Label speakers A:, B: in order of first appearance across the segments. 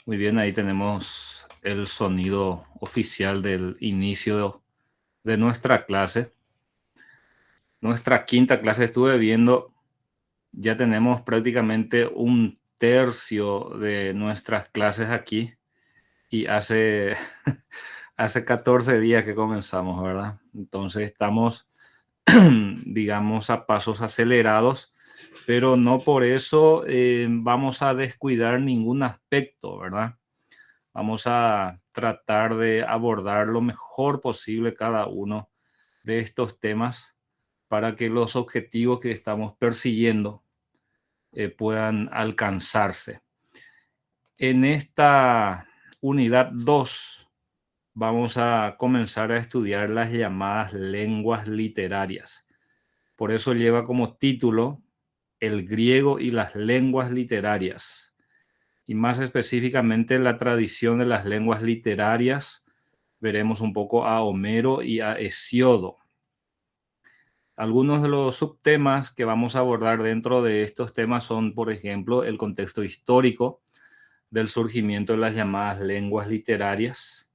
A: Muy bien, ahí tenemos el sonido oficial del inicio de nuestra clase. Nuestra quinta clase estuve viendo, ya tenemos prácticamente un tercio de nuestras clases aquí y hace 14 días que comenzamos, ¿verdad? Entonces estamos, digamos, a pasos acelerados, pero no por eso vamos a descuidar ningún aspecto, ¿verdad? Vamos a tratar de abordar lo mejor posible cada uno de estos temas para que los objetivos que estamos persiguiendo puedan alcanzarse. En esta unidad 2 vamos a comenzar a estudiar las llamadas lenguas literarias. Por eso lleva como título El griego y las lenguas literarias, y más específicamente la tradición de las lenguas literarias. Veremos un poco a Homero y a Hesíodo. Algunos de los subtemas que vamos a abordar dentro de estos temas son, por ejemplo, el contexto histórico del surgimiento de las llamadas lenguas literarias,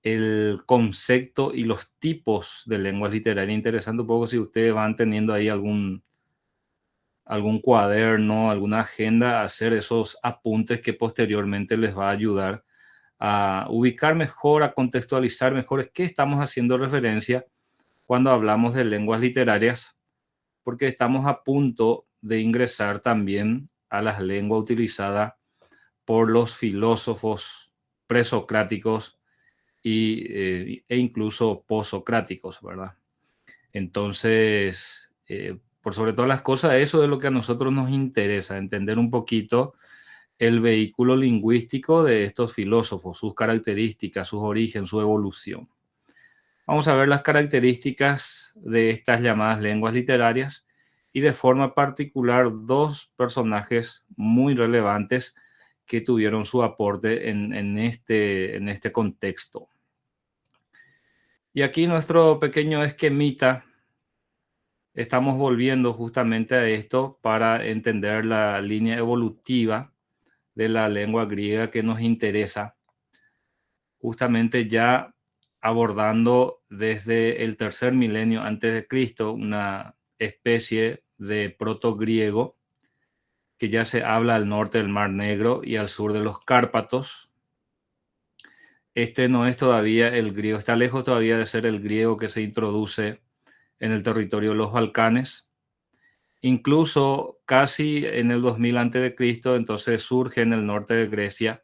A: el concepto y los tipos de lenguas literarias. Interesante un poco si ustedes van teniendo ahí algún cuaderno, alguna agenda, hacer esos apuntes que posteriormente les va a ayudar a ubicar mejor, a contextualizar mejor qué estamos haciendo referencia cuando hablamos de lenguas literarias, porque estamos a punto de ingresar también a las lenguas utilizadas por los filósofos presocráticos e incluso posocráticos, ¿verdad? Entonces, por sobre todas las cosas, eso es lo que a nosotros nos interesa, entender un poquito el vehículo lingüístico de estos filósofos, sus características, sus orígenes, su evolución. Vamos a ver las características de estas llamadas lenguas literarias y de forma particular dos personajes muy relevantes que tuvieron su aporte en este contexto. Y aquí nuestro pequeño esquemita, estamos volviendo justamente a esto para entender la línea evolutiva de la lengua griega que nos interesa, justamente ya abordando desde el tercer milenio antes de Cristo una especie de protogriego que ya se habla al norte del Mar Negro y al sur de los Cárpatos. Este no es todavía el griego, está lejos todavía de ser el griego que se introduce en el territorio de los Balcanes. Incluso casi en el 2000 antes de Cristo, entonces surge en el norte de Grecia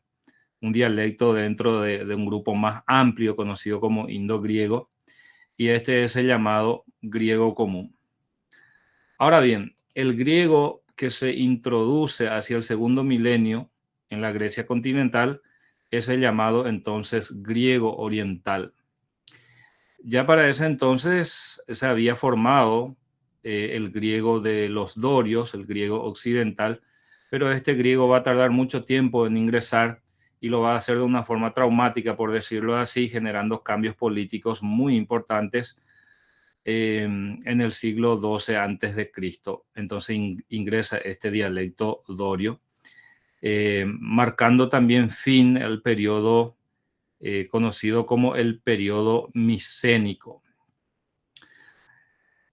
A: un dialecto dentro de un grupo más amplio conocido como indogriego, y este es el llamado griego común. Ahora bien, el griego que se introduce hacia el segundo milenio en la Grecia continental es el llamado entonces griego oriental. Ya para ese entonces se había formado el griego de los dorios, el griego occidental, pero este griego va a tardar mucho tiempo en ingresar y lo va a hacer de una forma traumática, por decirlo así, generando cambios políticos muy importantes en el siglo XII antes de Cristo. Entonces ingresa este dialecto dorio, marcando también fin el periodo conocido como el periodo micénico.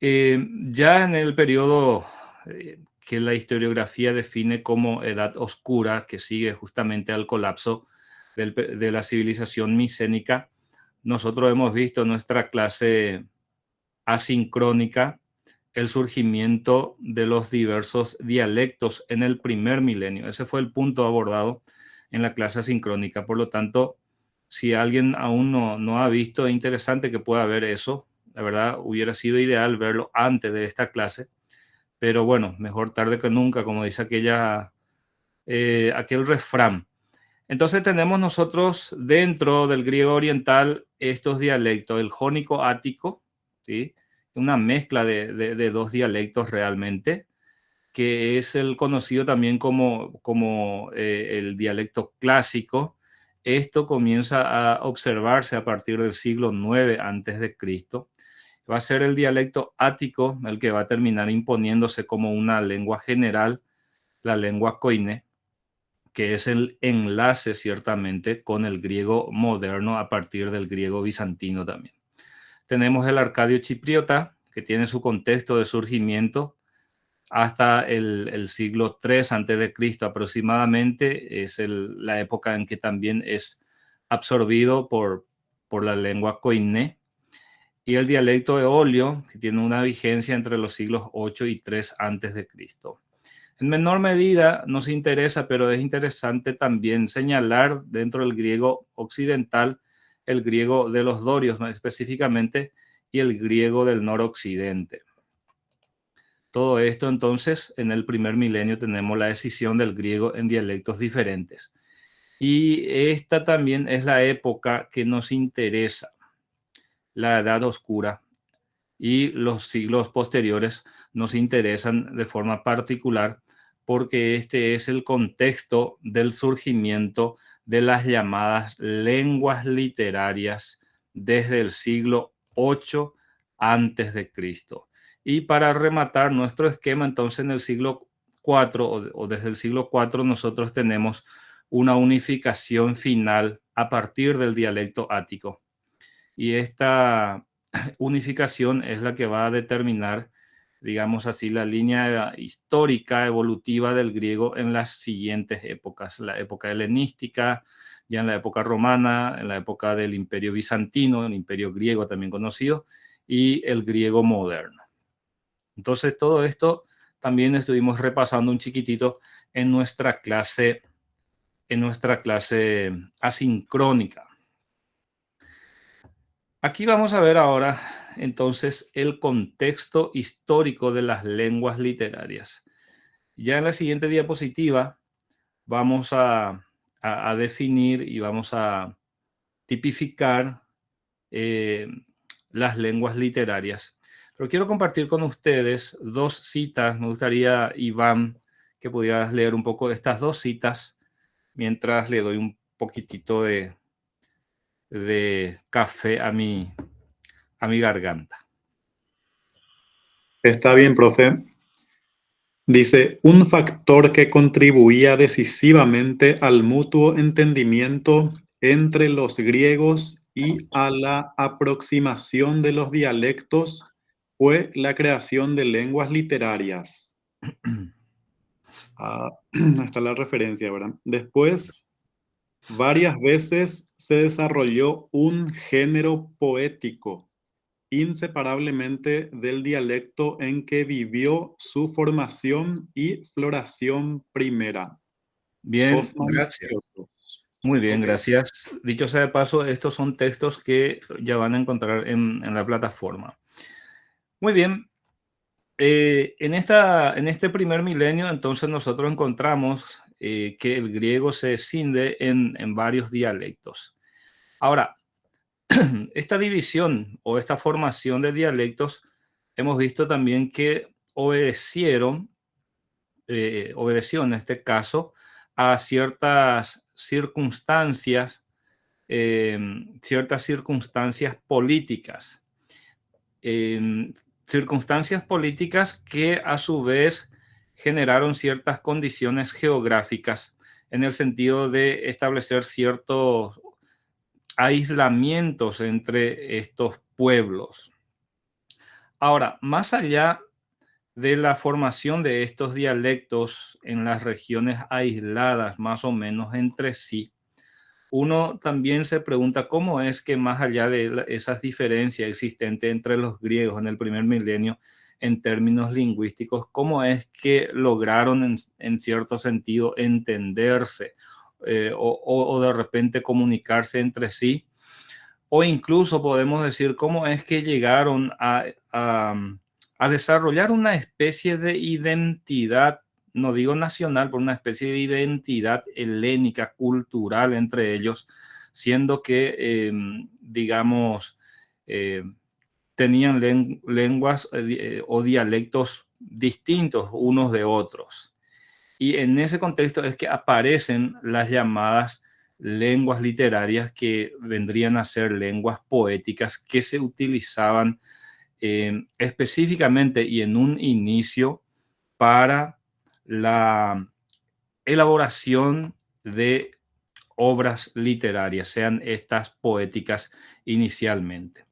A: Ya en el periodo que la historiografía define como Edad Oscura, que sigue justamente al colapso de la civilización micénica, nosotros hemos visto en nuestra clase asincrónica el surgimiento de los diversos dialectos en el primer milenio. Ese fue el punto abordado en la clase asincrónica. Por lo tanto, si alguien aún no ha visto, es interesante que pueda ver eso. La verdad, hubiera sido ideal verlo antes de esta clase, pero bueno, mejor tarde que nunca, como dice aquel refrán. Entonces tenemos nosotros dentro del griego oriental estos dialectos, el jónico ático, ¿sí? Una mezcla de dos dialectos realmente, que es el conocido también como el dialecto clásico. Esto comienza a observarse a partir del siglo IX antes de Cristo. Va a ser el dialecto ático el que va a terminar imponiéndose como una lengua general, la lengua koiné, que es el enlace ciertamente con el griego moderno a partir del griego bizantino también. Tenemos el arcadio chipriota, que tiene su contexto de surgimiento hasta el siglo III a.C. aproximadamente. Es la época en que también es absorbido por la lengua koiné. Y el dialecto eolio, que tiene una vigencia entre los siglos 8 y 3 a.C. En menor medida nos interesa, pero es interesante también señalar dentro del griego occidental el griego de los dorios, más específicamente, y el griego del noroccidente. Todo esto, entonces, en el primer milenio tenemos la escisión del griego en dialectos diferentes. Y esta también es la época que nos interesa, la Edad Oscura, y los siglos posteriores nos interesan de forma particular porque este es el contexto del surgimiento de las llamadas lenguas literarias desde el siglo VIII antes de Cristo. Y para rematar nuestro esquema, entonces en el siglo IV o desde el siglo IV nosotros tenemos una unificación final a partir del dialecto ático. Y esta unificación es la que va a determinar, digamos así, la línea histórica evolutiva del griego en las siguientes épocas: la época helenística, ya en la época romana, en la época del Imperio Bizantino, el Imperio griego también conocido, y el griego moderno. Entonces, todo esto también estuvimos repasando un chiquitito en nuestra clase asincrónica. Aquí vamos a ver ahora entonces el contexto histórico de las lenguas literarias. Ya en la siguiente diapositiva vamos a definir y vamos a tipificar las lenguas literarias. Pero quiero compartir con ustedes dos citas. Me gustaría, Iván, que pudieras leer un poco de estas dos citas mientras le doy un poquitito de café a mi garganta.
B: Está bien, profe. Dice, un factor que contribuía decisivamente al mutuo entendimiento entre los griegos y a la aproximación de los dialectos fue la creación de lenguas literarias. Está la referencia, ¿verdad? Después, varias veces se desarrolló un género poético inseparablemente del dialecto en que vivió su formación y floración primera.
A: Bien,
B: Hoffman
A: gracias.
B: y otros.
A: Muy bien,
B: Ok.
A: gracias. Dicho sea de paso, estos son textos que ya van a encontrar en la plataforma. Muy bien. En este primer milenio, entonces, nosotros encontramos que el griego se escinde en varios dialectos. Ahora, esta división o esta formación de dialectos, hemos visto también que obedeció en este caso a ciertas circunstancias políticas. Circunstancias políticas que a su vez generaron ciertas condiciones geográficas en el sentido de establecer ciertos aislamientos entre estos pueblos. Ahora, más allá de la formación de estos dialectos en las regiones aisladas más o menos entre sí, uno también se pregunta cómo es que más allá de esas diferencias existentes entre los griegos en el primer milenio en términos lingüísticos, cómo es que lograron en cierto sentido entenderse o de repente comunicarse entre sí, o incluso podemos decir cómo es que llegaron a desarrollar una especie de identidad, no digo nacional, pero una especie de identidad helénica, cultural entre ellos, siendo que, digamos, tenían lenguas o dialectos distintos unos de otros. Y en ese contexto es que aparecen las llamadas lenguas literarias, que vendrían a ser lenguas poéticas que se utilizaban específicamente y en un inicio para la elaboración de obras literarias, sean estas poéticas inicialmente.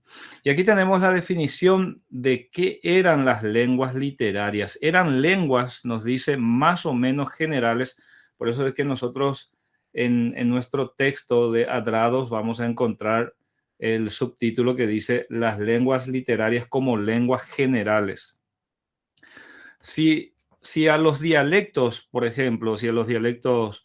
A: Y aquí tenemos la definición de qué eran las lenguas literarias. Eran lenguas, nos dice, más o menos generales. Por eso es que nosotros en nuestro texto de Adrados vamos a encontrar el subtítulo que dice las lenguas literarias como lenguas generales. Si a los dialectos, por ejemplo, si a los dialectos,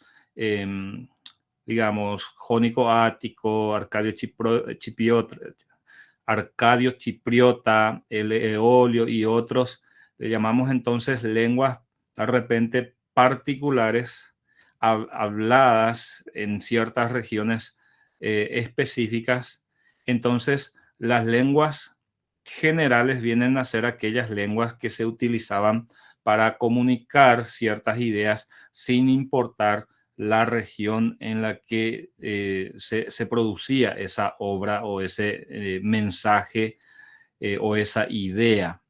A: digamos, jónico-ático, arcadio-chipriota, el eolio y otros, le llamamos entonces lenguas de repente particulares, habladas en ciertas regiones específicas. Entonces, las lenguas generales vienen a ser aquellas lenguas que se utilizaban para comunicar ciertas ideas sin importar la región en la que se producía esa obra o ese mensaje o esa idea.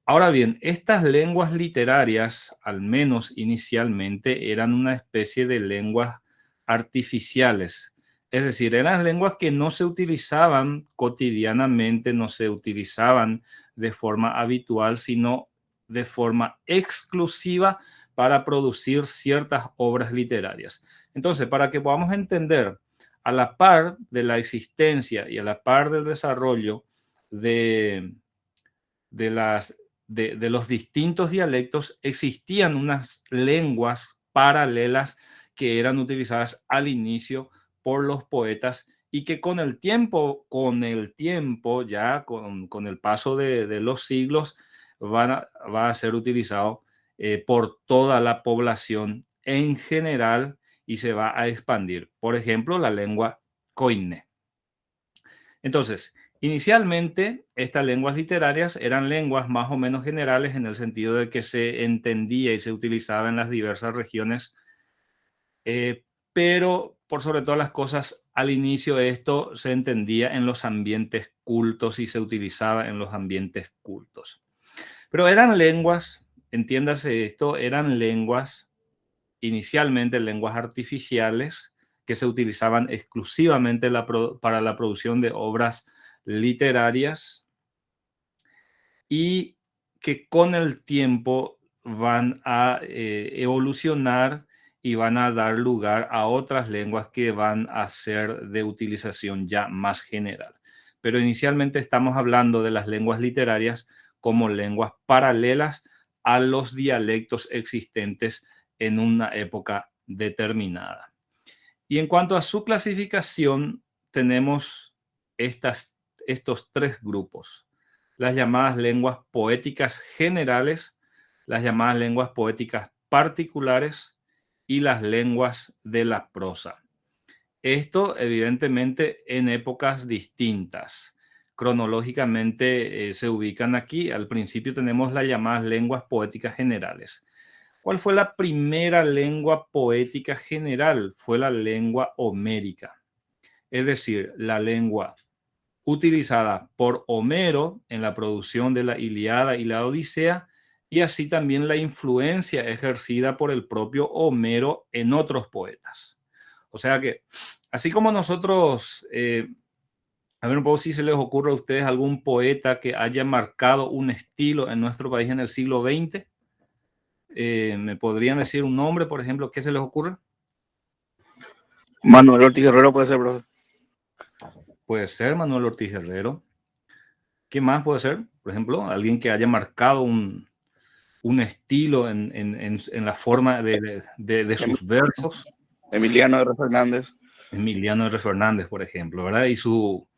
A: Ahora bien, estas lenguas literarias, al menos inicialmente, eran una especie de lenguas artificiales. Es decir, eran lenguas que no se utilizaban cotidianamente, no se utilizaban de forma habitual, sino de forma exclusiva para producir ciertas obras literarias. Entonces, para que podamos entender, a la par de la existencia y a la par del desarrollo de los distintos dialectos, existían unas lenguas paralelas que eran utilizadas al inicio por los poetas y que con el tiempo, ya con el paso de los siglos, va a ser utilizado por toda la población en general y se va a expandir. Por ejemplo, la lengua koiné. Entonces, inicialmente, estas lenguas literarias eran lenguas más o menos generales en el sentido de que se entendía y se utilizaba en las diversas regiones, pero por sobre todas las cosas, al inicio esto se entendía en los ambientes cultos y se utilizaba en los ambientes cultos. Pero eran lenguas, entiéndase esto, eran lenguas, inicialmente lenguas artificiales que se utilizaban exclusivamente para la producción de obras literarias y que con el tiempo van a evolucionar y van a dar lugar a otras lenguas que van a ser de utilización ya más general. Pero inicialmente estamos hablando de las lenguas literarias como lenguas paralelas a los dialectos existentes en una época determinada. Y en cuanto a su clasificación, tenemos estos tres grupos: las llamadas lenguas poéticas generales, las llamadas lenguas poéticas particulares y las lenguas de la prosa. Esto, evidentemente, en épocas distintas. Cronológicamente se ubican aquí. Al principio tenemos las llamadas lenguas poéticas generales. ¿Cuál fue la primera lengua poética general? Fue la lengua homérica, es decir, la lengua utilizada por Homero en la producción de la Ilíada y la Odisea, y así también la influencia ejercida por el propio Homero en otros poetas. O sea que, así como nosotros, a ver un poco si se les ocurre a ustedes algún poeta que haya marcado un estilo en nuestro país en el siglo XX. ¿Me podrían decir un nombre, por ejemplo? ¿Qué se les ocurre?
C: Manuel Ortiz Herrero puede ser, profe.
A: Puede ser Manuel Ortiz Herrero. ¿Qué más puede ser? Por ejemplo, alguien que haya marcado un estilo en la forma de sus versos.
C: Emiliano R. Fernández.
A: Emiliano R. Fernández, por ejemplo, ¿verdad? Y su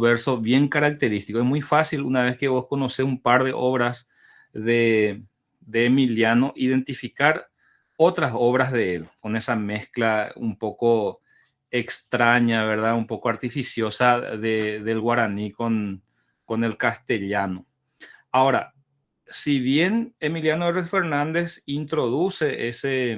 A: verso bien característico. Es muy fácil, una vez que vos conocés un par de obras de Emiliano, identificar otras obras de él, con esa mezcla un poco extraña, ¿verdad? Un poco artificiosa del guaraní con el castellano. Ahora, si bien Emiliano R. Fernández introduce ese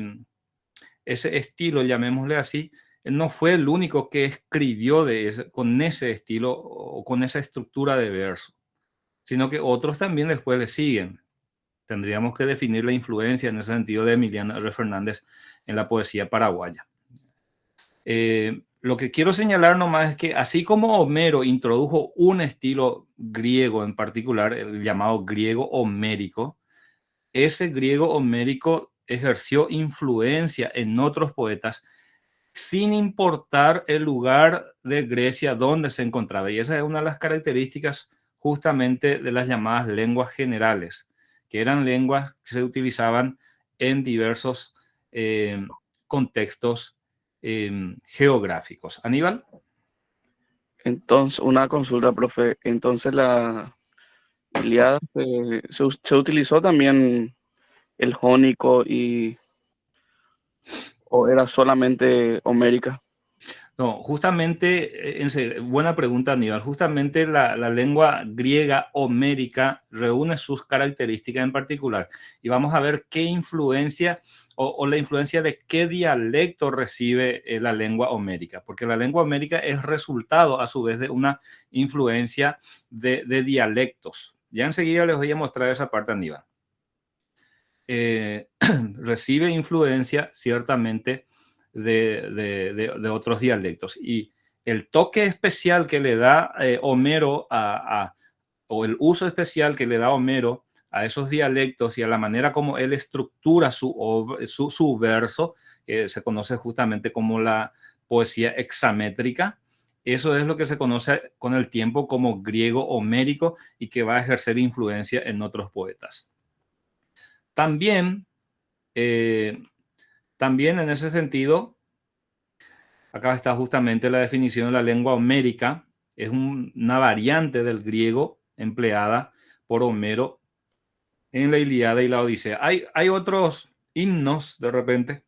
A: estilo, llamémosle así, él no fue el único que escribió con ese estilo o con esa estructura de verso, sino que otros también después le siguen. Tendríamos que definir la influencia en ese sentido de Emiliano R. Fernández en la poesía paraguaya. Lo que quiero señalar nomás es que así como Homero introdujo un estilo griego en particular, el llamado griego homérico, ese griego homérico ejerció influencia en otros poetas sin importar el lugar de Grecia donde se encontraba. Y esa es una de las características justamente de las llamadas lenguas generales, que eran lenguas que se utilizaban en diversos contextos geográficos. Aníbal.
C: Entonces, una consulta, profe. Entonces, la Ilíada se utilizó también el jónico o era solamente homérica.
A: No, justamente, buena pregunta, Aníbal. Justamente la lengua griega homérica reúne sus características en particular. Y vamos a ver qué influencia o la influencia de qué dialecto recibe la lengua homérica. Porque la lengua homérica es resultado, a su vez, de una influencia de dialectos. Ya enseguida les voy a mostrar esa parte, Aníbal. Recibe influencia, ciertamente, de otros dialectos. Y el toque especial que le da Homero o el uso especial que le da Homero a esos dialectos y a la manera como él estructura su verso, que se conoce justamente como la poesía hexamétrica. Eso es lo que se conoce con el tiempo como griego homérico y que va a ejercer influencia en otros poetas. También en ese sentido, acá está justamente la definición de la lengua homérica. Es una variante del griego empleada por Homero en la Ilíada y la Odisea. Hay otros himnos de repente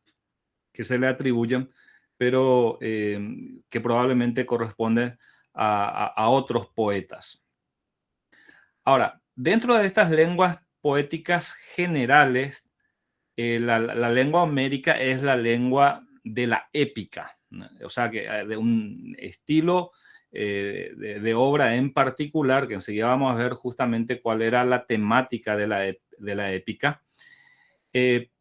A: que se le atribuyen, pero que probablemente corresponden a otros poetas. Ahora, dentro de estas lenguas poéticas generales, la lengua homérica es la lengua de la épica, ¿no? O sea, que de un estilo de obra en particular, que enseguida vamos a ver justamente cuál era la temática de la épica.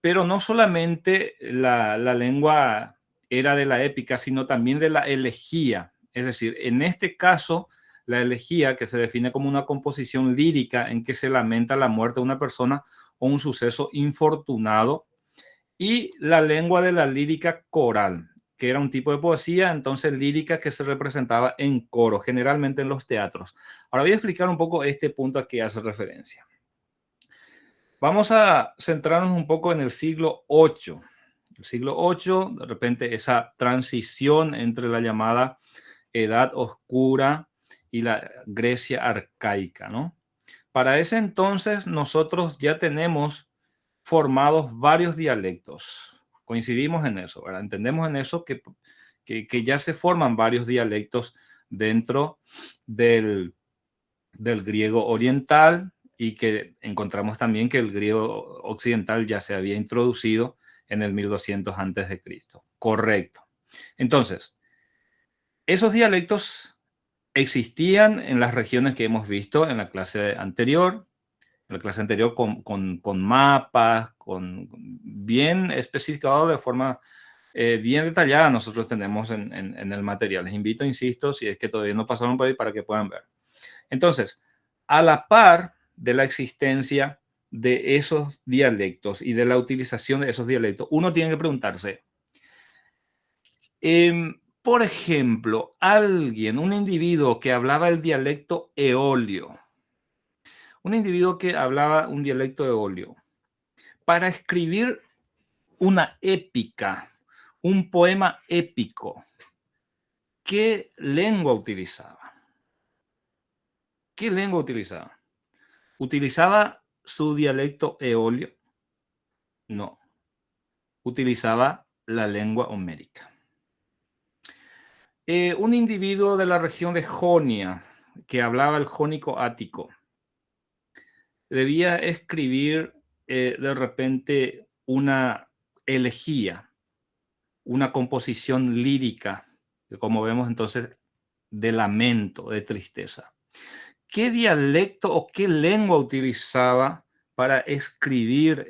A: Pero no solamente la lengua era de la épica, sino también de la elegía. Es decir, en este caso, la elegía, que se define como una composición lírica en que se lamenta la muerte de una persona o un suceso infortunado, y la lengua de la lírica coral, que era un tipo de poesía, entonces lírica que se representaba en coro, generalmente en los teatros. Ahora voy a explicar un poco este punto a que hace referencia. Vamos a centrarnos un poco en el siglo VIII. El siglo VIII, de repente, esa transición entre la llamada Edad Oscura y la Grecia arcaica, ¿no? Para ese entonces nosotros ya tenemos formados varios dialectos. Coincidimos en eso, ¿verdad? Entendemos en eso que ya se forman varios dialectos dentro del griego oriental y que encontramos también que el griego occidental ya se había introducido en el 1200 antes de Cristo. Correcto. Entonces, esos dialectos existían en las regiones que hemos visto en la clase anterior, con mapas, con bien especificado de forma bien detallada. Nosotros tenemos en el material. Les invito, insisto, si es que todavía no pasaron por ahí, para que puedan ver. Entonces, a la par de la existencia de esos dialectos y de la utilización de esos dialectos, uno tiene que preguntarse, por ejemplo, un individuo que hablaba el dialecto eolio, un individuo que hablaba un dialecto eolio, para escribir una épica, un poema épico, ¿qué lengua utilizaba? ¿Qué lengua utilizaba? ¿Utilizaba su dialecto eolio? No. Utilizaba la lengua homérica. Un individuo de la región de Jonia que hablaba el jónico ático debía escribir de repente una elegía, una composición lírica, como vemos entonces, de lamento, de tristeza. ¿Qué dialecto o qué lengua utilizaba para escribir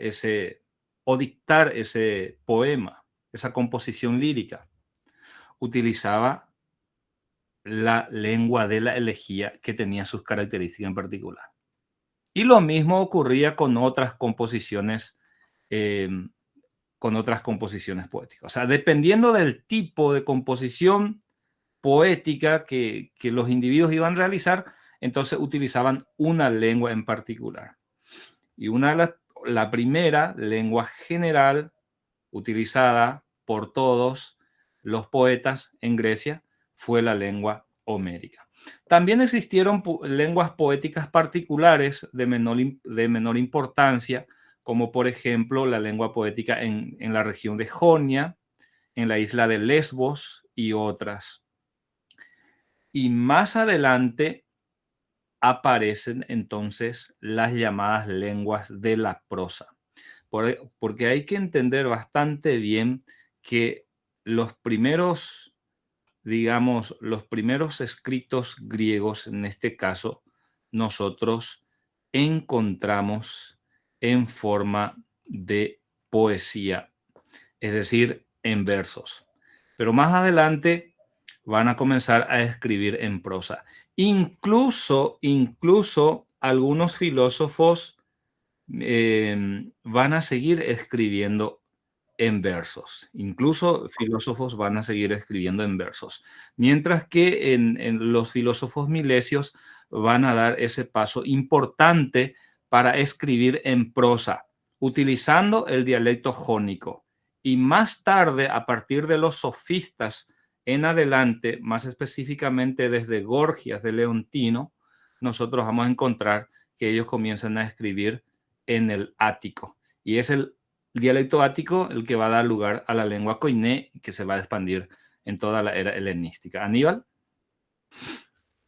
A: o dictar ese poema, esa composición lírica, utilizaba la lengua de la elegía que tenía sus características en particular. Y lo mismo ocurría con otras composiciones poéticas. O sea, dependiendo del tipo de composición poética que los individuos iban a realizar, entonces utilizaban una lengua en particular. Y la primera lengua general utilizada por todos los poetas en Grecia fue la lengua homérica. También existieron lenguas poéticas particulares de menor importancia, como por ejemplo la lengua poética en la región de Jonia, en la isla de Lesbos y otras. Y más adelante aparecen entonces las llamadas lenguas de la prosa, porque hay que entender bastante bien que los primeros escritos griegos, en este caso, nosotros encontramos en forma de poesía, es decir, en versos. Pero más adelante van a comenzar a escribir en prosa. Incluso algunos filósofos van a seguir escribiendo en versos. Incluso filósofos van a seguir escribiendo en versos. Mientras que en los filósofos milesios van a dar ese paso importante para escribir en prosa, utilizando el dialecto jónico. Y más tarde, a partir de los sofistas en adelante, más específicamente desde Gorgias de Leontino, nosotros vamos a encontrar que ellos comienzan a escribir en el ático. Y es el dialecto ático el que va a dar lugar a la lengua koiné, que se va a expandir en toda la era helenística. Aníbal.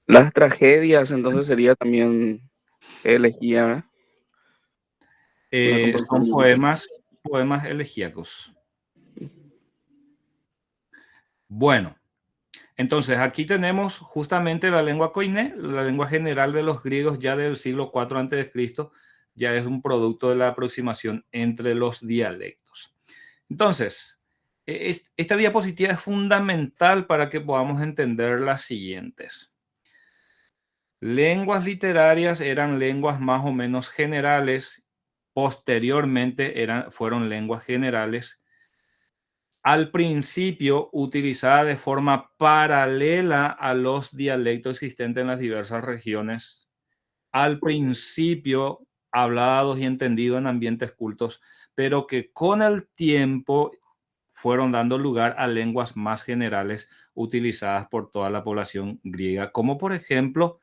C: Las tragedias, entonces sería también elegía, ¿verdad? Una
A: Son
C: composición.
A: poemas elegíacos. Bueno, entonces aquí tenemos justamente la lengua koiné, la lengua general de los griegos ya del siglo IV a.C., ya es un producto de la aproximación entre los dialectos. Entonces, esta diapositiva es fundamental para que podamos entender las siguientes. Lenguas literarias eran lenguas más o menos generales, posteriormente fueron lenguas generales, al principio utilizada de forma paralela a los dialectos existentes en las diversas regiones, al principio hablados y entendidos en ambientes cultos, pero que con el tiempo fueron dando lugar a lenguas más generales utilizadas por toda la población griega, como por ejemplo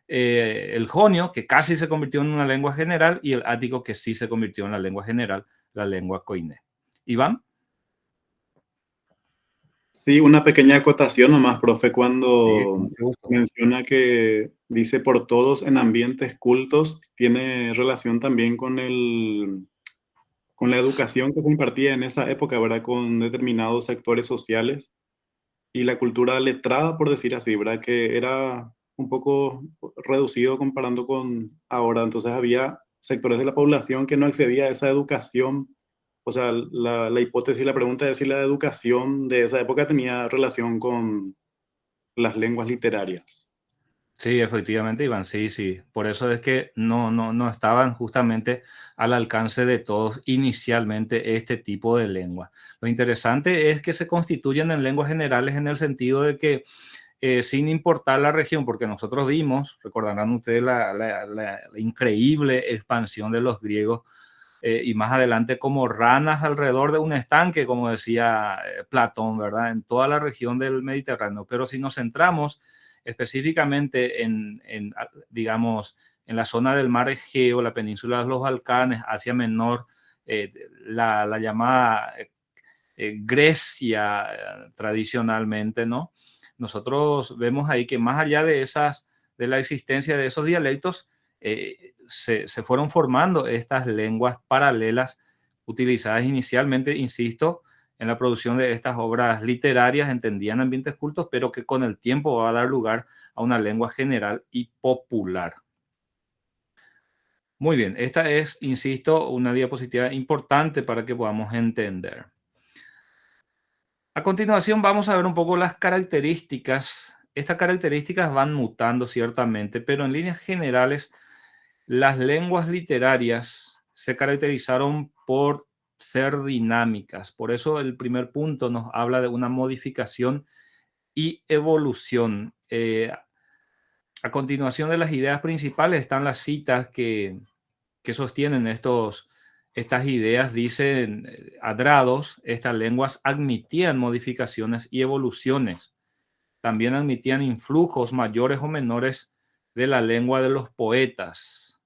A: el jonio, que casi se convirtió en una lengua general, y el ático, que sí se convirtió en la lengua general, la lengua koiné. Iván.
B: Sí, una pequeña acotación nomás, profe,
A: Sí, con
B: cuando
A: mucho gusto.
B: menciona que dice por todos en ambientes cultos, tiene relación también con con la educación que se impartía en esa época, ¿verdad? Con determinados sectores sociales y la cultura letrada, por decir así, ¿verdad? Que era un poco reducido comparando con ahora. Entonces había sectores de la población que no accedía a esa educación. O sea, la hipótesis, la pregunta es si la educación de esa época tenía relación con las lenguas literarias.
A: Sí, efectivamente, Iván, sí, sí. Por eso es que no estaban justamente al alcance de todos inicialmente este tipo de lengua. Lo interesante es que se constituyen en lenguas generales en el sentido de que sin importar la región, porque nosotros vimos, recordarán ustedes la increíble expansión de los griegos y más adelante como ranas alrededor de un estanque, como decía Platón, ¿verdad? En toda la región del Mediterráneo. Pero si nos centramos específicamente digamos, en la zona del mar Egeo, la península de los Balcanes, Asia Menor, la llamada Grecia tradicionalmente, ¿no? Nosotros vemos ahí que más allá de la existencia de esos dialectos, se fueron formando estas lenguas paralelas utilizadas inicialmente, insisto, en la producción de estas obras literarias, entendían ambientes cultos, pero que con el tiempo va a dar lugar a una lengua general y popular. Muy bien, esta es, insisto, una diapositiva importante para que podamos entender. A continuación vamos a ver un poco las características. Estas características van mutando ciertamente, pero en líneas generales las lenguas literarias se caracterizaron por ser dinámicas. Por eso el primer punto nos habla de una modificación y evolución. A continuación de las ideas principales están las citas que sostienen estas ideas. Dicen Adrados, estas lenguas admitían modificaciones y evoluciones. También admitían influjos mayores o menores de la lengua de los poetas,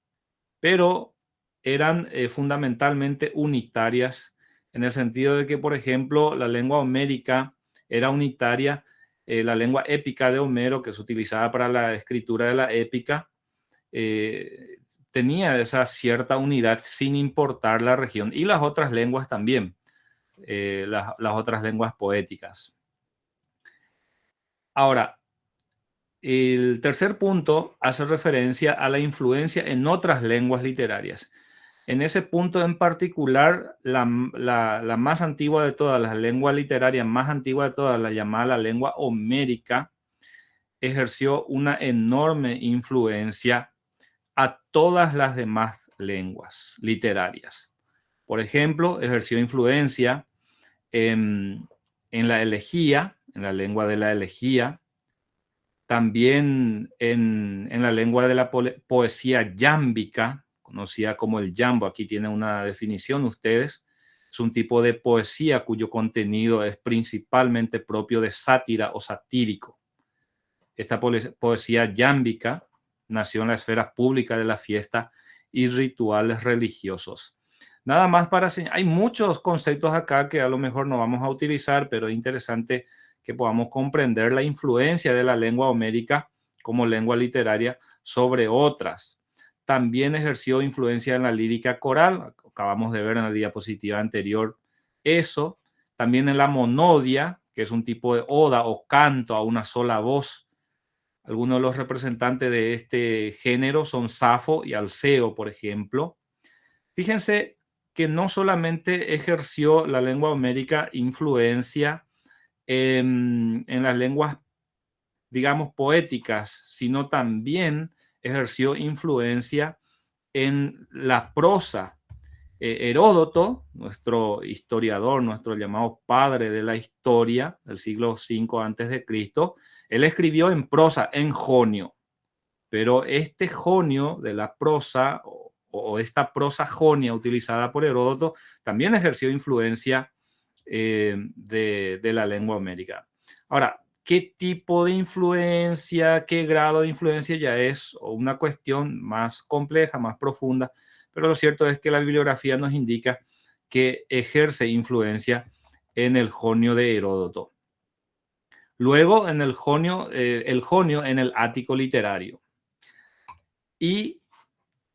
A: pero eran fundamentalmente unitarias en el sentido de que, por ejemplo, la lengua homérica era unitaria. La lengua épica de Homero, que se utilizaba para la escritura de la épica, tenía esa cierta unidad sin importar la región, y las otras lenguas también, las otras lenguas poéticas. Ahora, el tercer punto hace referencia a la influencia en otras lenguas literarias. En ese punto en particular, la más antigua de todas, las lenguas literarias más antigua de todas, la llamada la lengua homérica, ejerció una enorme influencia a todas las demás lenguas literarias. Por ejemplo, ejerció influencia en la elegía, en la lengua de la elegía, también en la lengua de la poesía yámbica, conocida como el jambo. Aquí tiene una definición ustedes. Es un tipo de poesía cuyo contenido es principalmente propio de sátira o satírico. Esta poesía yámbica nació en la esfera pública de la fiesta y rituales religiosos. Nada más para enseñar. Hay muchos conceptos acá que a lo mejor no vamos a utilizar, pero es interesante que podamos comprender la influencia de la lengua homérica como lengua literaria sobre otras. También ejerció influencia en la lírica coral, acabamos de ver en la diapositiva anterior eso. También en la monodia, que es un tipo de oda o canto a una sola voz. Algunos de los representantes de este género son Safo y Alceo, por ejemplo. Fíjense que no solamente ejerció la lengua homérica influencia en las lenguas, digamos, poéticas, sino también ejerció influencia en la prosa. Heródoto, nuestro historiador, nuestro llamado padre de la historia del siglo V a.C., él escribió en prosa, en jonio, pero este jonio de la prosa o esta prosa jonia utilizada por Heródoto también ejerció influencia de la lengua homérica. Ahora, ¿qué tipo de influencia, qué grado de influencia ya es una cuestión más compleja, más profunda? Pero lo cierto es que la bibliografía nos indica que ejerce influencia en el jonio de Heródoto. Luego, en el jonio en el ático literario. Y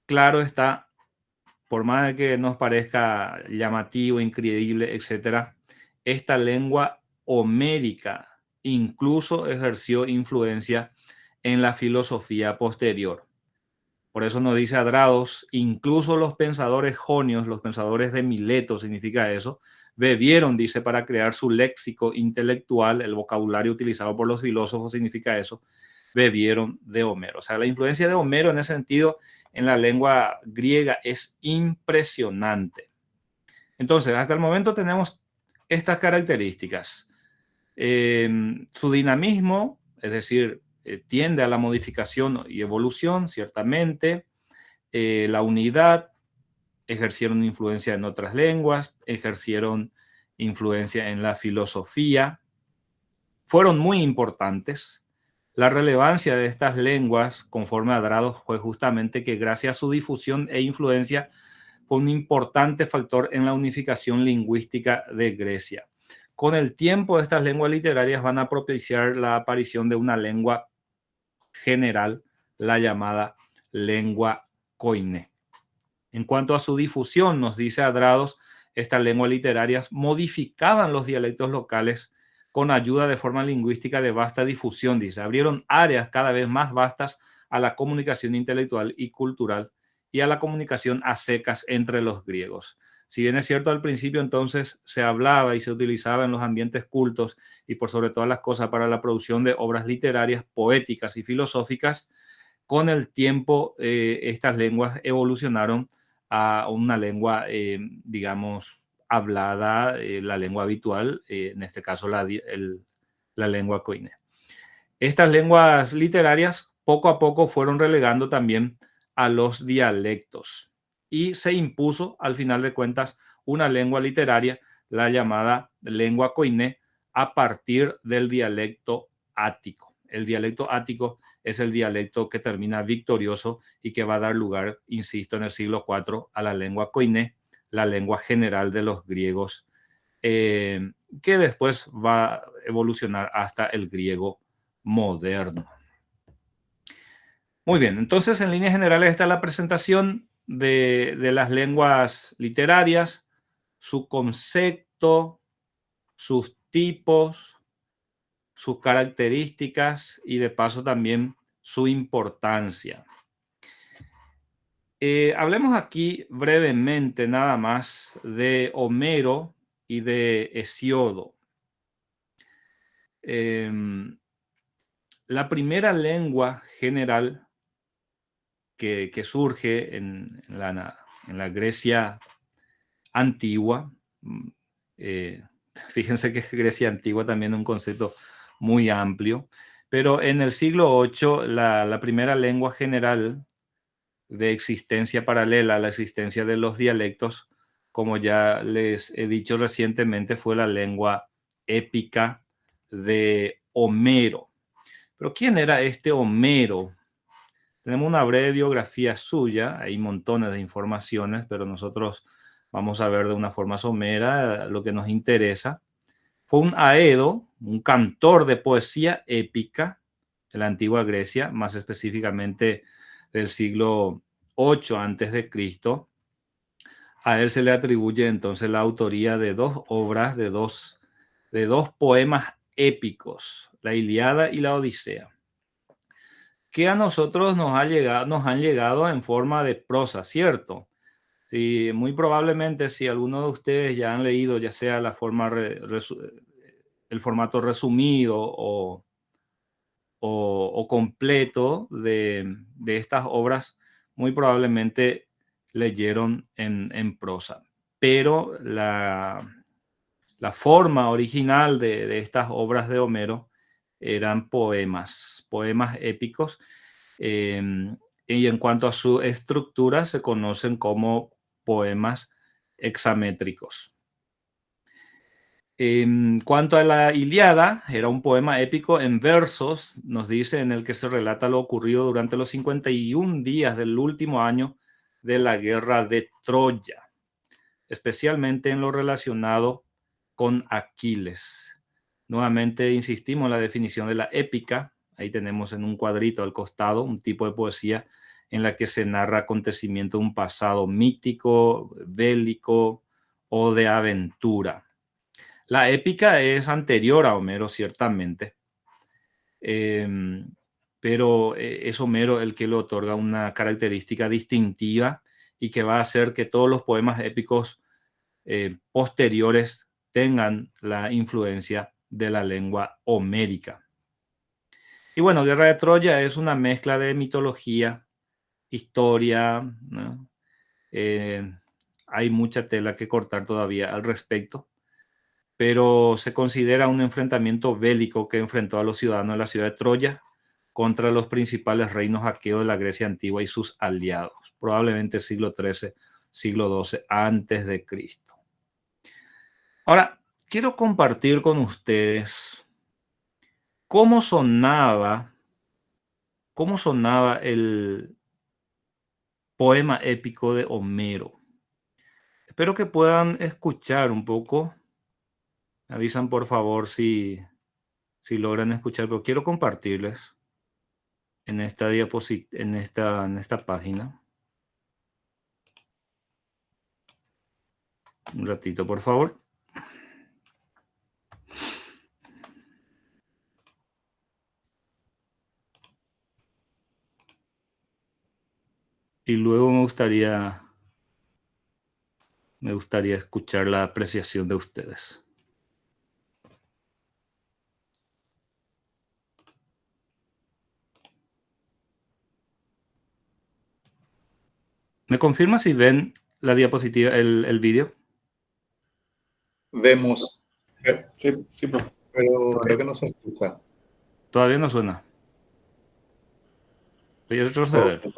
A: claro está, por más de que nos parezca llamativo, increíble, etcétera, esta lengua homérica incluso ejerció influencia en la filosofía posterior. Por eso nos dice Adrados, incluso los pensadores jonios, los pensadores de Mileto, significa eso, bebieron, dice, para crear su léxico intelectual, el vocabulario utilizado por los filósofos significa eso, bebieron de Homero. O sea, la influencia de Homero en ese sentido en la lengua griega es impresionante. Entonces, hasta el momento tenemos estas características. Su dinamismo, es decir, tiende a la modificación y evolución, ciertamente. La unidad, ejercieron influencia en otras lenguas, ejercieron influencia en la filosofía, fueron muy importantes. La relevancia de estas lenguas, conforme a Adrados, fue justamente que gracias a su difusión e influencia fue un importante factor en la unificación lingüística de Grecia. Con el tiempo, estas lenguas literarias van a propiciar la aparición de una lengua general, la llamada lengua koiné. En cuanto a su difusión, nos dice Adrados, estas lenguas literarias modificaban los dialectos locales con ayuda de forma lingüística de vasta difusión, dice. Abrieron áreas cada vez más vastas a la comunicación intelectual y cultural y a la comunicación a secas entre los griegos. Si bien es cierto, al principio entonces se hablaba y se utilizaba en los ambientes cultos y por sobre todas las cosas para la producción de obras literarias, poéticas y filosóficas, con el tiempo estas lenguas evolucionaron a una lengua, digamos, hablada, la lengua habitual, en este caso la lengua koiné. Estas lenguas literarias poco a poco fueron relegando también a los dialectos y se impuso, al final de cuentas, una lengua literaria, la llamada lengua koiné, a partir del dialecto ático. El dialecto ático es el dialecto que termina victorioso y que va a dar lugar, insisto, en el siglo IV a la lengua koiné, la lengua general de los griegos, que después va a evolucionar hasta el griego moderno. Muy bien, entonces en líneas generales está la presentación de las lenguas literarias, su concepto, sus tipos, sus características y de paso también su importancia. Hablemos aquí brevemente nada más de Homero y de Hesíodo. La primera lengua general que surge en la Grecia antigua, fíjense que Grecia antigua también es un concepto muy amplio, pero en el siglo VIII la primera lengua general de existencia paralela a la existencia de los dialectos, como ya les he dicho recientemente, fue la lengua épica de Homero. Pero ¿quién era este Homero? Tenemos una breve biografía suya, hay montones de informaciones, pero nosotros vamos a ver de una forma somera lo que nos interesa. Fue un aedo, un cantor de poesía épica de la antigua Grecia, más específicamente del siglo 8 antes de Cristo. A él se le atribuye entonces la autoría de dos obras, de dos poemas épicos, la Ilíada y la Odisea, que a nosotros nos han llegado en forma de prosa, ¿cierto? Sí, muy probablemente si alguno de ustedes ya han leído, ya sea la forma el formato resumido o completo de estas obras, muy probablemente leyeron en prosa. Pero la forma original de estas obras de Homero eran poemas épicos, y en cuanto a su estructura se conocen como poemas hexamétricos. En cuanto a la Ilíada, era un poema épico en versos, nos dice, en el que se relata lo ocurrido durante los 51 días del último año de la guerra de Troya, especialmente en lo relacionado con Aquiles. Nuevamente insistimos en la definición de la épica. Ahí tenemos en un cuadrito al costado un tipo de poesía en la que se narra acontecimiento de un pasado mítico, bélico o de aventura. La épica es anterior a Homero, ciertamente, pero es Homero el que le otorga una característica distintiva y que va a hacer que todos los poemas épicos posteriores tengan la influencia de la lengua homérica. Y bueno, Guerra de Troya es una mezcla de mitología, historia, ¿no? Hay mucha tela que cortar todavía al respecto, pero se considera un enfrentamiento bélico que enfrentó a los ciudadanos de la ciudad de Troya contra los principales reinos aqueos de la Grecia antigua y sus aliados, probablemente siglo XIII, siglo XII antes de Cristo. Ahora, quiero compartir con ustedes cómo sonaba el poema épico de Homero. Espero que puedan escuchar un poco. Me avisan por favor si logran escuchar, pero quiero compartirles en esta diapositiva, en esta página. Un ratito, por favor. Y luego me me gustaría escuchar la apreciación de ustedes. ¿Me confirma si ven la diapositiva, el vídeo?
B: Vemos,
C: Sí, profe.
B: pero creo que no se escucha.
A: Todavía no suena. Voy a retroceder.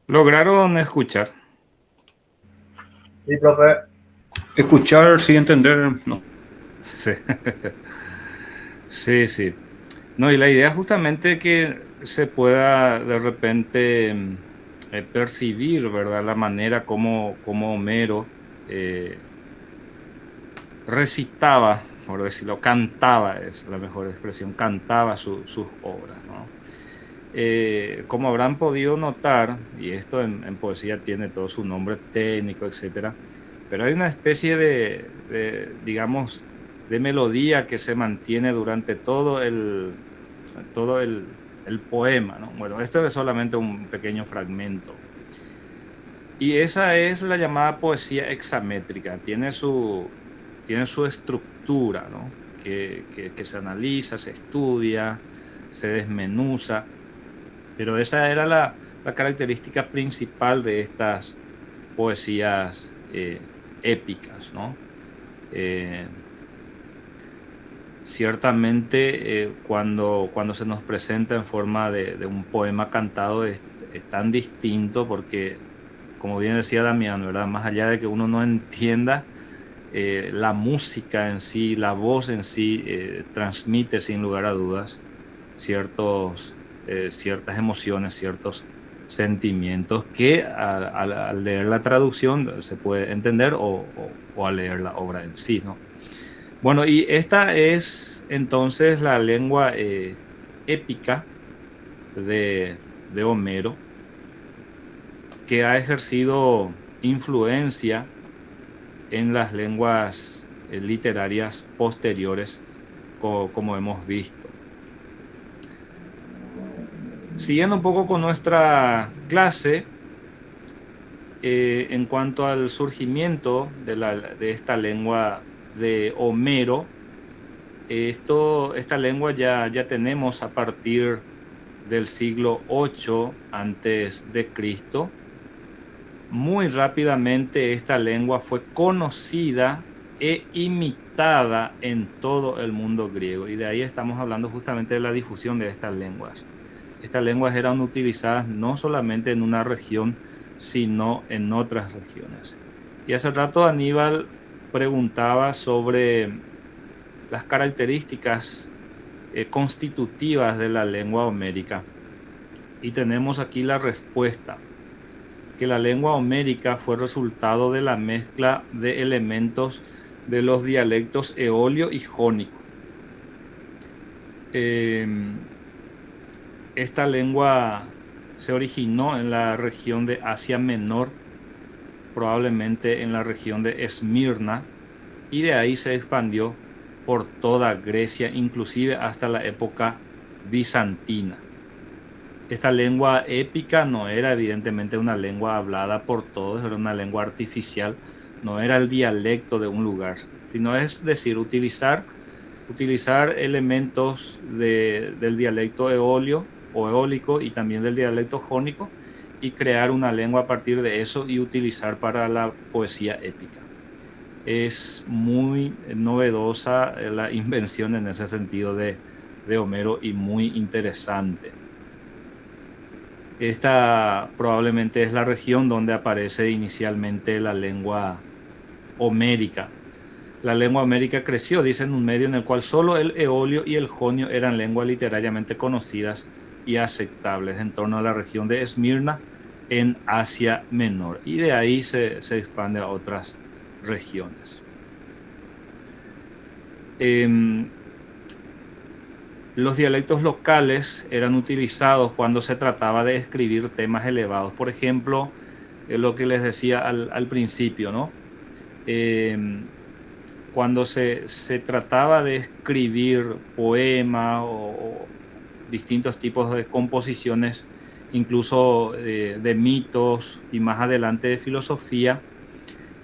A: ¿Lograron escuchar?
D: Sí, profe.
E: Escuchar sin entender, no.
A: Sí. Sí, sí. No, y la idea justamente que se pueda de repente percibir, ¿verdad? La manera como Homero recitaba, por decirlo, cantaba, es la mejor expresión, cantaba sus obras, ¿no? Como habrán podido notar, y esto en poesía tiene todo su nombre técnico, etcétera, pero hay una especie de, digamos, de melodía que se mantiene durante todo el poema, ¿no? Bueno, esto es solamente un pequeño fragmento. Y esa es la llamada poesía hexamétrica. Tiene su estructura, ¿no? Que se analiza, se estudia, se desmenuza. Pero esa era la característica principal de estas poesías épicas, ¿no? Ciertamente cuando se nos presenta en forma de un poema cantado es tan distinto porque, como bien decía Damián, ¿verdad? Más allá de que uno no entienda, la música en sí, la voz en sí, transmite sin lugar a dudas ciertas emociones, ciertos sentimientos que al leer la traducción se puede entender o al leer la obra en sí, ¿no? Bueno, y esta es entonces la lengua épica de Homero. que ha ejercido influencia en las lenguas literarias posteriores, como hemos visto. Siguiendo un poco con nuestra clase, en cuanto al surgimiento de esta lengua de Homero, esta lengua ya tenemos a partir del siglo VIII antes de Cristo. Muy rápidamente esta lengua fue conocida e imitada en todo el mundo griego, y de ahí estamos hablando justamente de la difusión de estas lenguas. Estas lenguas eran utilizadas no solamente en una región, sino en otras regiones. Y hace rato Aníbal preguntaba sobre las características constitutivas de la lengua homérica. Y tenemos aquí la respuesta, que la lengua homérica fue resultado de la mezcla de elementos de los dialectos eolio y jónico. Esta lengua se originó en la región de Asia Menor, probablemente en la región de Esmirna, y de ahí se expandió por toda Grecia, inclusive hasta la época bizantina. Esta lengua épica no era evidentemente una lengua hablada por todos, era una lengua artificial, no era el dialecto de un lugar, sino es decir, utilizar elementos del dialecto eolio o eólico y también del dialecto jónico, y crear una lengua a partir de eso y utilizar para la poesía épica. Es muy novedosa la invención en ese sentido de Homero y muy interesante. Esta probablemente es la región donde aparece inicialmente la lengua homérica. La lengua homérica creció, dice, en un medio en el cual solo el eolio y el jonio eran lenguas literariamente conocidas y aceptables, en torno a la región de Esmirna en Asia Menor, y de ahí se expande a otras regiones. Los dialectos locales eran utilizados cuando se trataba de escribir temas elevados. Por ejemplo, lo que les decía al principio, ¿no? Cuando se trataba de escribir poemas o distintos tipos de composiciones, incluso de mitos y más adelante de filosofía,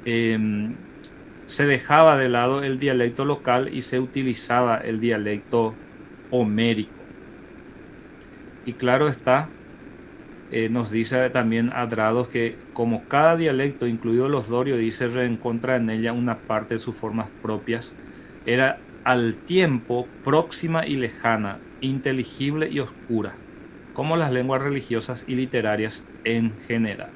A: se dejaba de lado el dialecto local y se utilizaba el dialecto homérico. Y claro está, nos dice también Adrados que como cada dialecto, incluido los dorios, dice, reencontra en ella una parte de sus formas propias, era al tiempo próxima y lejana, inteligible y oscura, como las lenguas religiosas y literarias en general.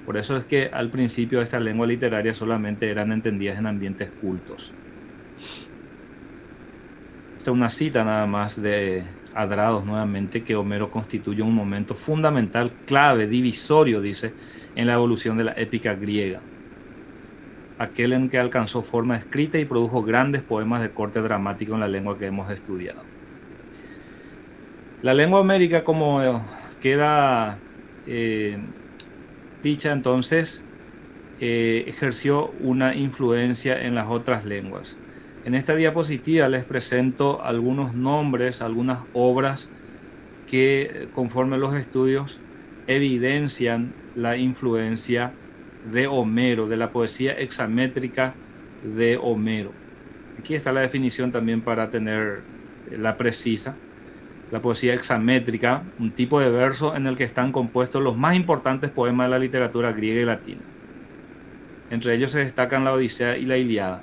A: Por eso es que al principio estas lenguas literarias solamente eran entendidas en ambientes cultos. Esta es una cita nada más de Adrados nuevamente, que Homero constituye un momento fundamental, clave, divisorio, dice, en la evolución de la épica griega. Aquel en que alcanzó forma escrita y produjo grandes poemas de corte dramático en la lengua que hemos estudiado. La lengua homérica, como queda dicha entonces, ejerció una influencia en las otras lenguas. En esta diapositiva les presento algunos nombres, algunas obras que, conforme a los estudios, evidencian la influencia de Homero, de la poesía hexamétrica de Homero. Aquí está la definición también para tener la precisa. La poesía hexamétrica, un tipo de verso en el que están compuestos los más importantes poemas de la literatura griega y latina. Entre ellos se destacan la Odisea y la Ilíada.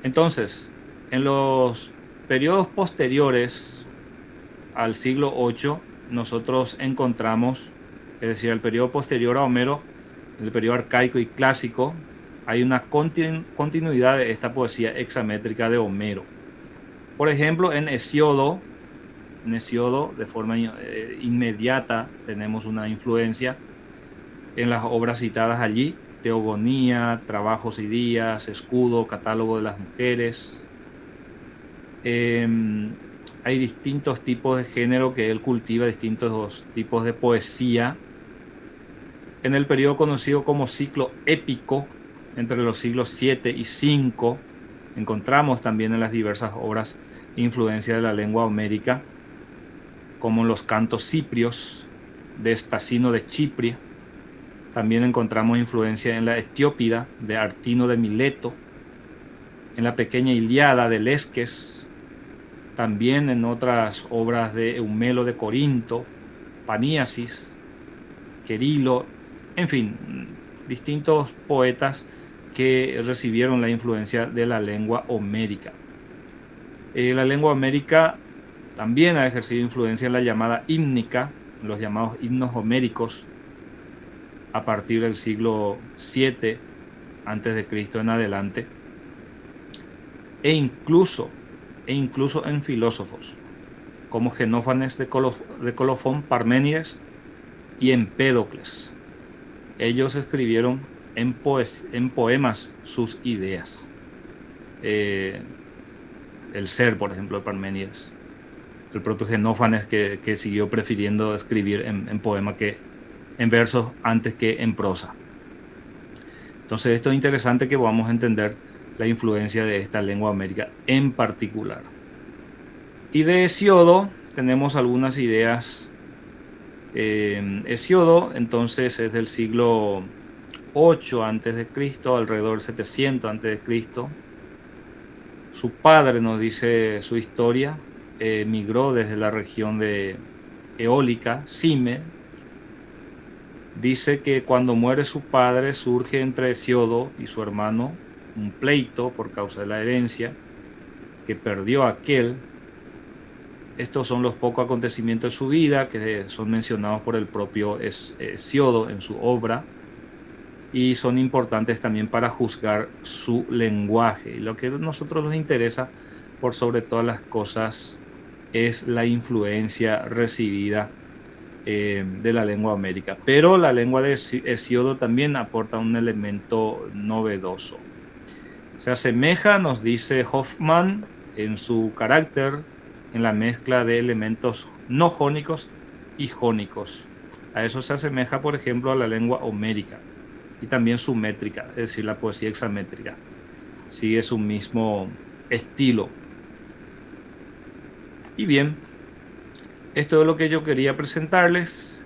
A: Entonces, en los periodos posteriores al siglo VIII, nosotros encontramos, es decir, el periodo posterior a Homero, el periodo arcaico y clásico, hay una continuidad de esta poesía hexamétrica de Homero. Por ejemplo, en Hesíodo, de forma inmediata tenemos una influencia en las obras citadas allí: Teogonía, Trabajos y Días, Escudo, Catálogo de las Mujeres. Hay distintos tipos de género que él cultiva, distintos tipos de poesía. En el periodo conocido como ciclo épico, entre los siglos 7 y 5, encontramos también en las diversas obras influencia de la lengua homérica, como en los cantos ciprios de Estacino de Chipre. También encontramos influencia en la Etiópida de Artino de Mileto, en la pequeña Ilíada de Lesques, también en otras obras de Eumelo de Corinto, Paníasis, Querilo, en fin, distintos poetas que recibieron la influencia de la lengua homérica. La lengua homérica también ha ejercido influencia en la llamada hímnica, en los llamados himnos homéricos, a partir del siglo VII antes de Cristo en adelante, e incluso en filósofos como Genófanes de Colofón, Parménides y Empédocles. Ellos escribieron en poemas sus ideas. El ser, por ejemplo, de Parménides. El propio Genófanes que siguió prefiriendo escribir en poema que en versos antes que en prosa. Entonces esto es interesante que podamos entender la influencia de esta lengua homérica en particular. Y de Hesiodo tenemos algunas ideas. Hesiodo entonces es del siglo 8 antes de Cristo, alrededor del 700 antes de Cristo. Su padre, nos dice su historia, emigró desde la región de Eólica, Cime. Dice que cuando muere su padre surge entre Hesiodo y su hermano un pleito por causa de la herencia que perdió aquel. Estos son los pocos acontecimientos de su vida que son mencionados por el propio Hesiodo en su obra y son importantes también para juzgar su lenguaje. Y lo que a nosotros nos interesa por sobre todas las cosas es la influencia recibida de la lengua homérica. Pero la lengua de Hesiodo también aporta un elemento novedoso. Se asemeja, nos dice Hoffman, en su carácter, en la mezcla de elementos no jónicos y jónicos. A eso se asemeja, por ejemplo, a la lengua homérica y también su métrica, es decir, la poesía hexamétrica. Sigue su mismo estilo. Y bien, esto es lo que yo quería presentarles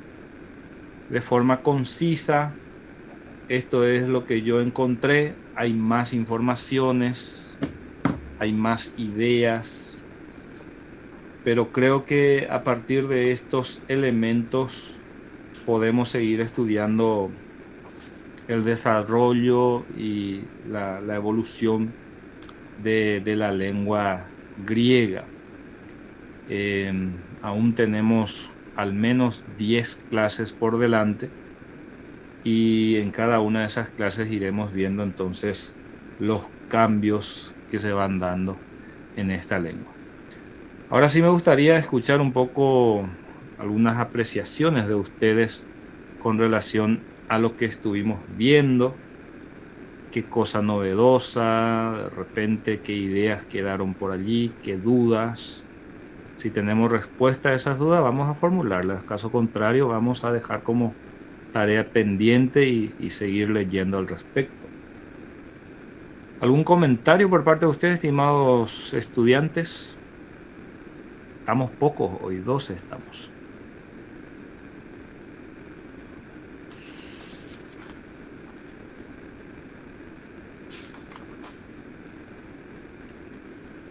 A: de forma concisa. Esto es lo que yo encontré. Hay más informaciones, hay más ideas, pero creo que a partir de estos elementos podemos seguir estudiando el desarrollo y la evolución de la lengua griega. Aún tenemos al menos 10 clases por delante y en cada una de esas clases iremos viendo entonces los cambios que se van dando en esta lengua. Ahora sí me gustaría escuchar un poco algunas apreciaciones de ustedes con relación a lo que estuvimos viendo, qué cosa novedosa, de repente qué ideas quedaron por allí, qué dudas. Si tenemos respuesta a esas dudas, vamos a formularlas. Caso contrario, vamos a dejar como tarea pendiente y seguir leyendo al respecto. ¿Algún comentario por parte de ustedes, estimados estudiantes? Estamos pocos hoy, 12 estamos.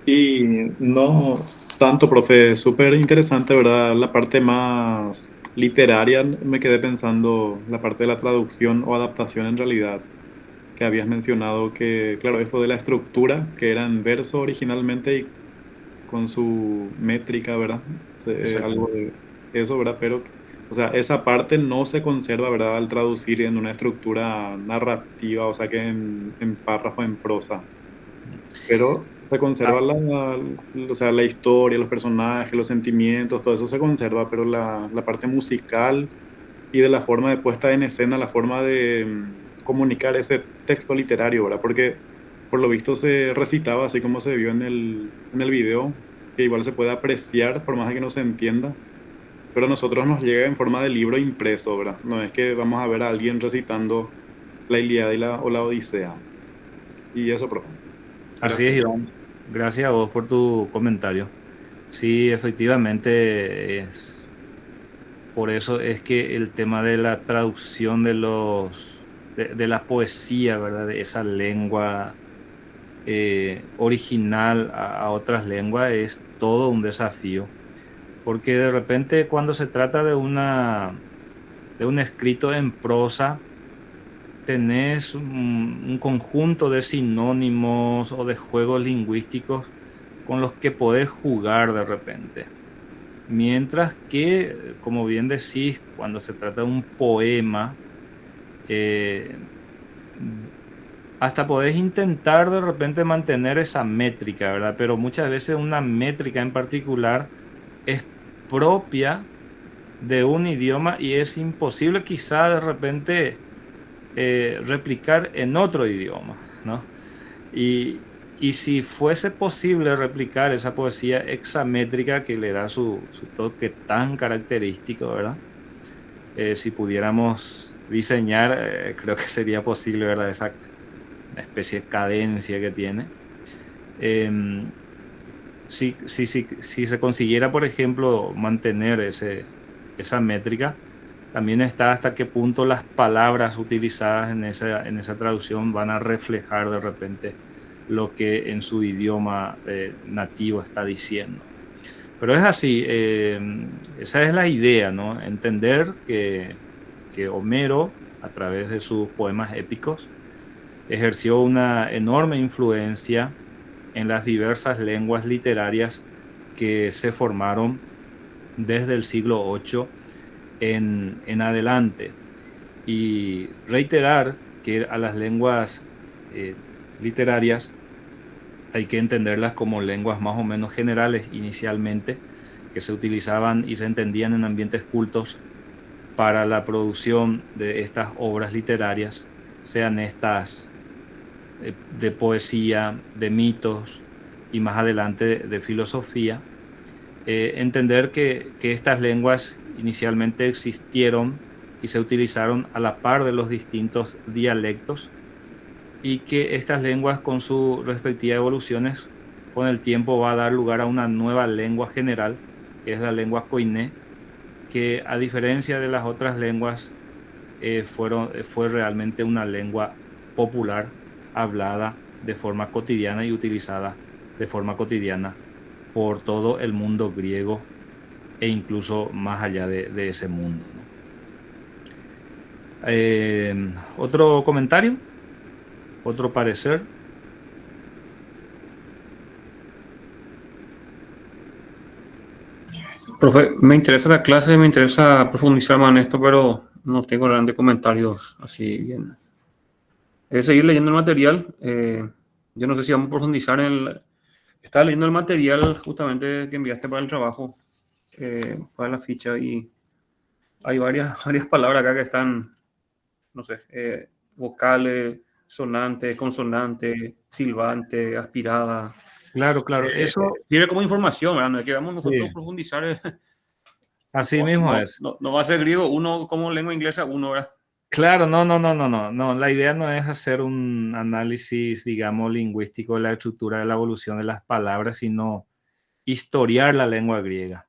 B: Y no tanto, profe, súper interesante, ¿verdad? La parte más literaria, me quedé pensando, la parte de la traducción o adaptación en realidad, que habías mencionado que, claro, esto de la estructura, que era en verso originalmente y con su métrica, ¿verdad? Algo de eso, ¿verdad? Pero, o sea, esa parte no se conserva, ¿verdad? Al traducir en una estructura narrativa, o sea, que en párrafo, en prosa. Pero se conserva o sea, la historia, los personajes, los sentimientos, todo eso se conserva, pero la parte musical y de la forma de puesta en escena, la forma de comunicar ese texto literario, ¿verdad? Porque por lo visto se recitaba así como se vio en el video, que igual se puede apreciar por más de que no se entienda, pero a nosotros nos llega en forma de libro impreso, ¿verdad? No es que vamos a ver a alguien recitando la Ilíada o la Odisea. Y eso, profe.
A: Así es,
B: Gracias.
A: Iván. Gracias a vos por tu comentario. Sí, efectivamente, por eso es que el tema de la traducción de la poesía, ¿verdad? De esa lengua original a otras lenguas es todo un desafío. Porque de repente cuando se trata de un escrito en prosa, tenés un conjunto de sinónimos o de juegos lingüísticos con los que podés jugar de repente. Mientras que, como bien decís, cuando se trata de un poema, eh, hasta podés intentar de repente mantener esa métrica, ¿verdad? Pero muchas veces una métrica en particular es propia de un idioma y es imposible quizá de repente replicar en otro idioma, ¿no? Y si fuese posible replicar esa poesía hexamétrica que le da su toque tan característico, ¿verdad? Si pudiéramos diseñar, creo que sería posible, ¿verdad? Esa especie de cadencia que tiene. Si se consiguiera, por ejemplo, mantener esa métrica, también está hasta qué punto las palabras utilizadas en esa traducción van a reflejar de repente lo que en su idioma nativo está diciendo. Pero es así, esa es la idea, ¿no? Entender que Homero, a través de sus poemas épicos, ejerció una enorme influencia en las diversas lenguas literarias que se formaron desde el siglo VIII en adelante. Y reiterar que a las lenguas literarias hay que entenderlas como lenguas más o menos generales inicialmente, que se utilizaban y se entendían en ambientes cultos para la producción de estas obras literarias, sean estas de poesía, de mitos y más adelante de filosofía. Entender que estas lenguas inicialmente existieron y se utilizaron a la par de los distintos dialectos y que estas lenguas con sus respectivas evoluciones con el tiempo va a dar lugar a una nueva lengua general, que es la lengua koiné, que a diferencia de las otras lenguas fue realmente una lengua popular, hablada de forma cotidiana y utilizada de forma cotidiana por todo el mundo griego e incluso más allá de ese mundo, ¿no? ¿Otro comentario? ¿Otro parecer?
E: Profe, me interesa la clase, me interesa profundizar más en esto, pero no tengo grandes comentarios así bien. Es seguir leyendo el material. Yo no sé si vamos a profundizar en el... Estaba leyendo el material justamente que enviaste para el trabajo, para la ficha, y hay varias palabras acá que están, no sé, vocales, sonantes, consonantes, silbantes, aspiradas.
A: Claro, claro, eso
E: Sirve como información, ¿verdad? No es que vamos nosotros
A: sí,
E: a profundizar.
A: así mismo es.
E: No va a ser griego uno como lengua inglesa, uno, ¿verdad?
A: Claro, no. La idea no es hacer un análisis, digamos, lingüístico de la estructura de la evolución de las palabras, sino historiar la lengua griega.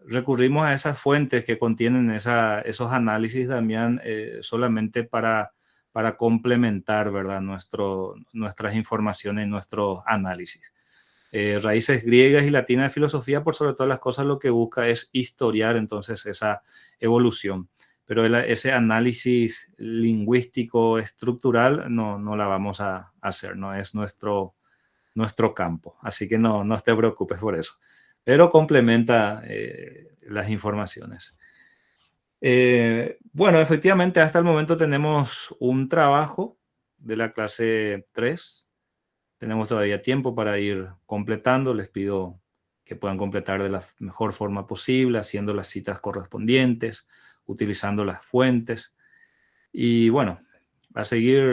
A: Recurrimos a esas fuentes que contienen esos análisis, Damián, solamente para complementar, ¿verdad? Nuestras informaciones y nuestros análisis. Raíces griegas y latinas de filosofía, por sobre todas las cosas, lo que busca es historiar entonces esa evolución. Pero ese análisis lingüístico estructural no la vamos a hacer, no es nuestro campo. Así que no te preocupes por eso. Pero complementa las informaciones. Bueno, efectivamente, hasta el momento tenemos un trabajo de la clase 3. Tenemos todavía tiempo para ir completando. Les pido que puedan completar de la mejor forma posible, haciendo las citas correspondientes, utilizando las fuentes. Y bueno, a seguir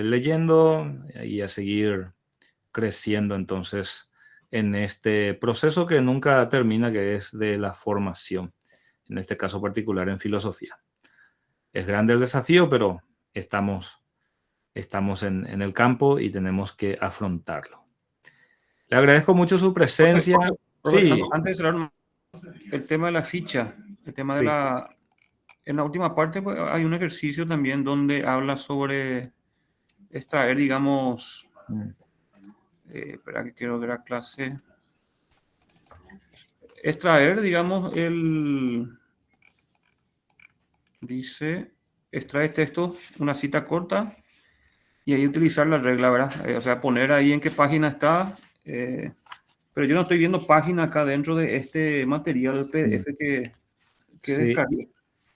A: leyendo y a seguir creciendo entonces en este proceso que nunca termina, que es de la formación, en este caso particular en filosofía. Es grande el desafío, pero estamos en el campo y tenemos que afrontarlo. Le agradezco mucho su presencia.
E: Profe,
A: Sí,
E: antes de cerrar, el tema de la ficha, el tema de
A: sí.
E: En la última parte pues, hay un ejercicio también donde habla sobre extraer, digamos, espera que quiero ver la clase. Extraer, digamos, dice, extrae texto, una cita corta, y ahí utilizar la regla, ¿verdad? O sea, poner ahí en qué página está. Pero yo no estoy viendo página acá dentro de este material PDF que
A: Sí.
E: descargué.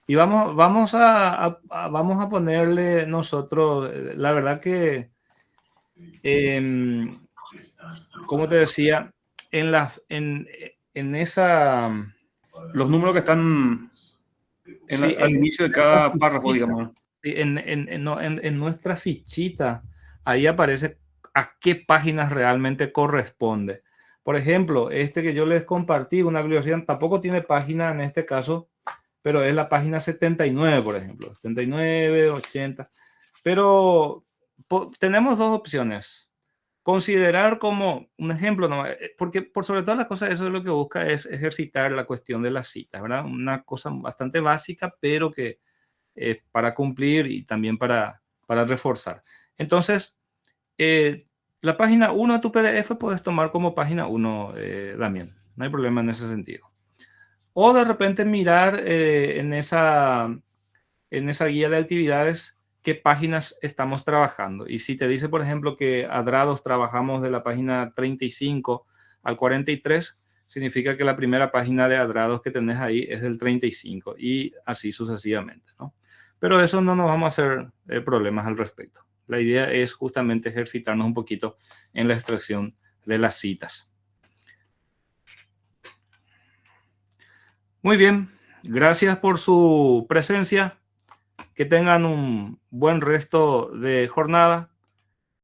A: Y vamos a ponerle nosotros, la verdad que, como te decía, en esa...
E: Los números que están
A: Sí,
E: al inicio de cada párrafo,
A: fichita,
E: digamos.
A: sí, en nuestra fichita, ahí aparece a qué páginas realmente corresponde. Por ejemplo, este que yo les compartí, una bibliografía, tampoco tiene página en este caso, pero es la página 79, por ejemplo, 79, 80. Pero tenemos dos opciones. Considerar como un ejemplo, ¿no? Porque por sobre todas las cosas, eso es lo que busca es ejercitar la cuestión de las citas, ¿verdad? Una cosa bastante básica, pero que para cumplir y también para reforzar. Entonces, la página 1 de tu PDF puedes tomar como página 1, Damián. No hay problema en ese sentido. O de repente mirar en esa guía de actividades qué páginas estamos trabajando. Y si te dice, por ejemplo, que a Drados trabajamos de la página 35 al 43, significa que la primera página de Adrados que tenés ahí es del 35 y así sucesivamente, ¿no? Pero eso no nos vamos a hacer problemas al respecto. La idea es justamente ejercitarnos un poquito en la extracción de las citas. Muy bien, gracias por su presencia. Que tengan un buen resto de jornada